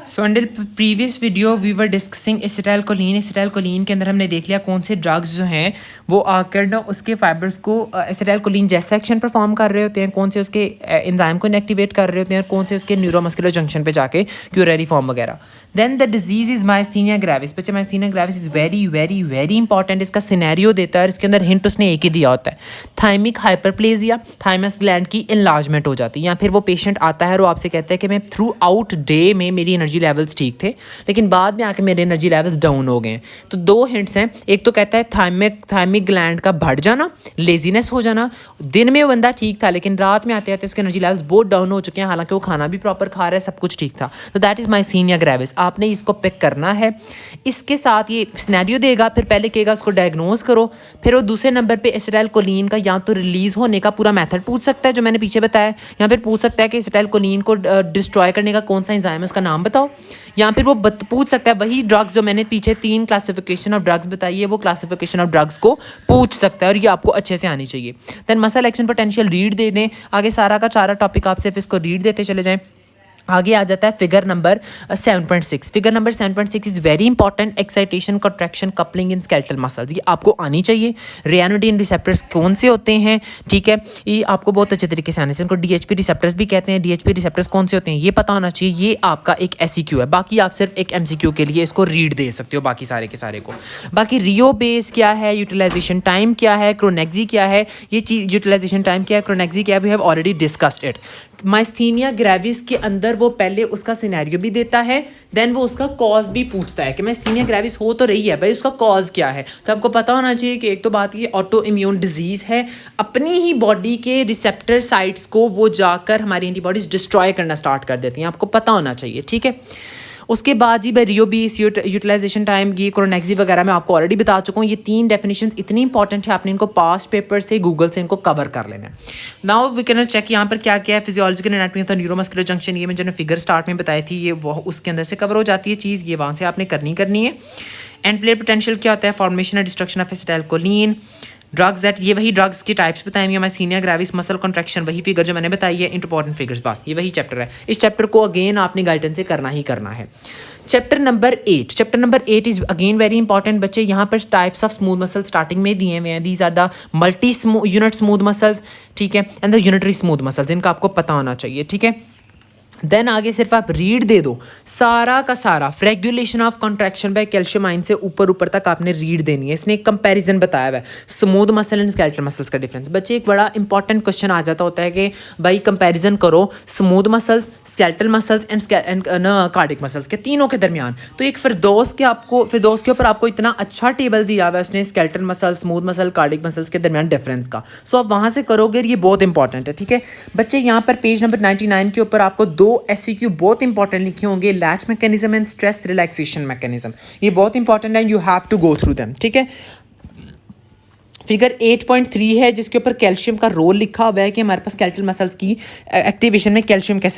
So under previous video we were discussing acetylcholine. Acetylcholine के अंदर हमने देख लिया कौन से ड्रग्स जो हैं वो आकर ना उसके फाइबर्स को एसिटाइलकोलिन जैसा एक्शन परफॉर्म कर रहे होते हैं, कौन से उसके एंजाइम को इनएक्टिवेट कर रहे होते हैं, कौन से उसके न्यूरोमस्कुलर जंक्शन पे जाके क्यूरेरी फॉर्म वगैरह। Then the disease is myasthenia gravis. बच्चे myasthenia gravis is very very very important. इसका सिनेरियो देता है, इसके अंदर हिंट उसने एक ही दिया होता है, थाइमिक हाइपरप्लेजिया, थाइमस ग्लैंड की इनलार्जमेंट हो जाती है। या फिर वो पेशेंट आता है और आपसे कहता है कि मैं थ्रू आउट डे में मेरी एनर्जी लेवल्स ठीक थे लेकिन बाद में आके मेरे एनर्जी लेवल्स डाउन हो गए हैं। तो दो हिंट्स हैं, एक तो कहता है थाइमिक ग्लैंड का बढ़ जाना, लेजीनेस हो जाना। दिन में वो बंदा ठीक था लेकिन रात में आते आते उसके एनर्जी लेवल्स बहुत डाउन हो चुके हैं, हालांकि वो खाना भी प्रॉपर खा रहा है, सब कुछ ठीक था। तो दैट इज माइस्थीनिया ग्रेविस। आपने इसको पिक करना है। इसके साथ ये सिनेरियो देगा, फिर पहले कहेगा उसको डायग्नोज करो, फिर वो दूसरे नंबर पे एसिटाइलकोलिन का या तो रिलीज होने का पूरा मेथड पूछ सकता है जो मैंने पीछे बताया, या फिर पूछ सकता है कि एसिटाइलकोलिन को डिस्ट्रॉय करने का कौन सा एंजाइम है उसका नाम बताओ, या फिर वो पूछ सकता है वही ड्रग्स जो मैंने पीछे 3 क्लासिफिकेशन ऑफ ड्रग्स बताई है वो क्लासिफिकेशन ऑफ ड्रग्स को पूछ सकता है, और ये आपको अच्छे से आनी चाहिए। Then muscle action potential read दे दें, आगे सारा का सारा टॉपिक आप सिर्फ इसको रीड देते चले जाएं। आगे आ जाता है figure number 7.6। Figure number 7.6 is very important. Excitation, contraction, coupling in skeletal muscles, ये आपको आनी चाहिए। रेयानोडिन रिसेप्टर्स कौन से होते हैं, ठीक है, ये आपको बहुत अच्छे तरीके से आने से, इनको डीएचपी रिसेप्टर्स भी कहते हैं। डीएचपी रिसेप्टर्स कौन से होते हैं ये पता होना चाहिए। ये आपका एक एससीक्यू है, बाकी आप सिर्फ एक एमसीक्यू के लिए इसको रीड दे सकते हो बाकी सारे के सारे को। बाकी रियो बेस क्या है, यूटिलाइजेशन टाइम क्या है, क्रोनेक्सी क्या है, ये चीज़ यूटिलाइजेशन टाइम क्या है, क्रोनेक्सी क्या है, we have already discussed it. Myasthenia gravis के अंदर वो पहले उसका सिनेरियो भी देता है, देन वो उसका कॉज भी पूछता है कि माइस्थीनिया ग्रेविस हो तो रही है भाई, उसका कॉज क्या है। तो आपको पता होना चाहिए कि एक तो बात ये ऑटो इम्यून डिजीज़ है, अपनी ही बॉडी के रिसेप्टर साइट्स को वो जाकर हमारी एंटीबॉडीज डिस्ट्रॉय करना स्टार्ट कर देती हैं, आपको पता होना चाहिए, ठीक है। उसके बाद जी भाई रियो बेस, यूटिलाइजेशन टाइम, ये क्रोनेक्सी वगैरह मैं आपको ऑलरेडी बता चुका हूँ। ये 3 डेफिनेशन इतनी इंपॉर्टेंट है, आपने इनको पास्ट पेपर से गूगल से इनको कवर कर लेना है। नाउ वी कैन चेक यहाँ पर क्या क्या है। Physiological anatomy of the neuromuscular junction, ये मैंने फिगर स्टार्ट में बताई थी, ये वो उसके अंदर से कवर हो जाती है चीज़, ये वहाँ से आपने करनी है। एंड प्लेयर पोटेंशियल क्या होता है, formation and destruction of acetylcholine. Drugs that, ये वही ड्रग्स की टाइप्स बताई हुई है। माइस्थीनिया ग्रेविस, मसल कॉन्ट्रैक्शन, वही फिगर जो मैंने बताई है, इंपॉर्टेंट फिगर्स, बस ये वही चैप्टर है। इस चैप्टर को अगेन आपने गाइडेंस से करना ही करना है। Chapter number 8 is again very important बच्चे। यहाँ पर types of smooth muscle starting में दिए हुए हैं। These are the multi unit smooth muscles, ठीक है, and the unitary smooth muscles, इनका आपको पता होना चाहिए, ठीक है। देन आगे सिर्फ आप रीड दे दो, सारा का सारा regulation of contraction by calcium ion से ऊपर तक आपने रीड देनी है। इसने एक कंपैरिजन बताया हुआ है smooth muscle and skeletal muscles का डिफरेंस। बच्चे एक बड़ा इंपॉर्टेंट क्वेश्चन आ जाता होता है कि भाई कंपैरिजन करो smooth muscles, skeletal muscles and cardiac muscles के, तीनों के दरमियान। तो एक फिरदौस के ऊपर आपको इतना अच्छा टेबल दिया हुआ है उसने skeletal muscle, smooth muscle, cardiac muscles के दरमियान डिफरेंस का। सो आप वहाँ से करोगे, ये बहुत इंपॉर्टेंट है, ठीक है बच्चे। यहाँ पर पेज नंबर 99 के ऊपर आपको 2 एससीक्यू बहुत इंपॉर्टेंट लिखे होंगे, latch mechanism and stress relaxation mechanism. ये बहुत इंपॉर्टेंट है, you have to go through them, ठीक है। फिगर 8.3 है जिसके ऊपर कैल्शियम का रोल लिखा हुआ है कि हमारे पास स्केलेटल मसल्स की एक्टिवेशन में कैल्शियम कैसे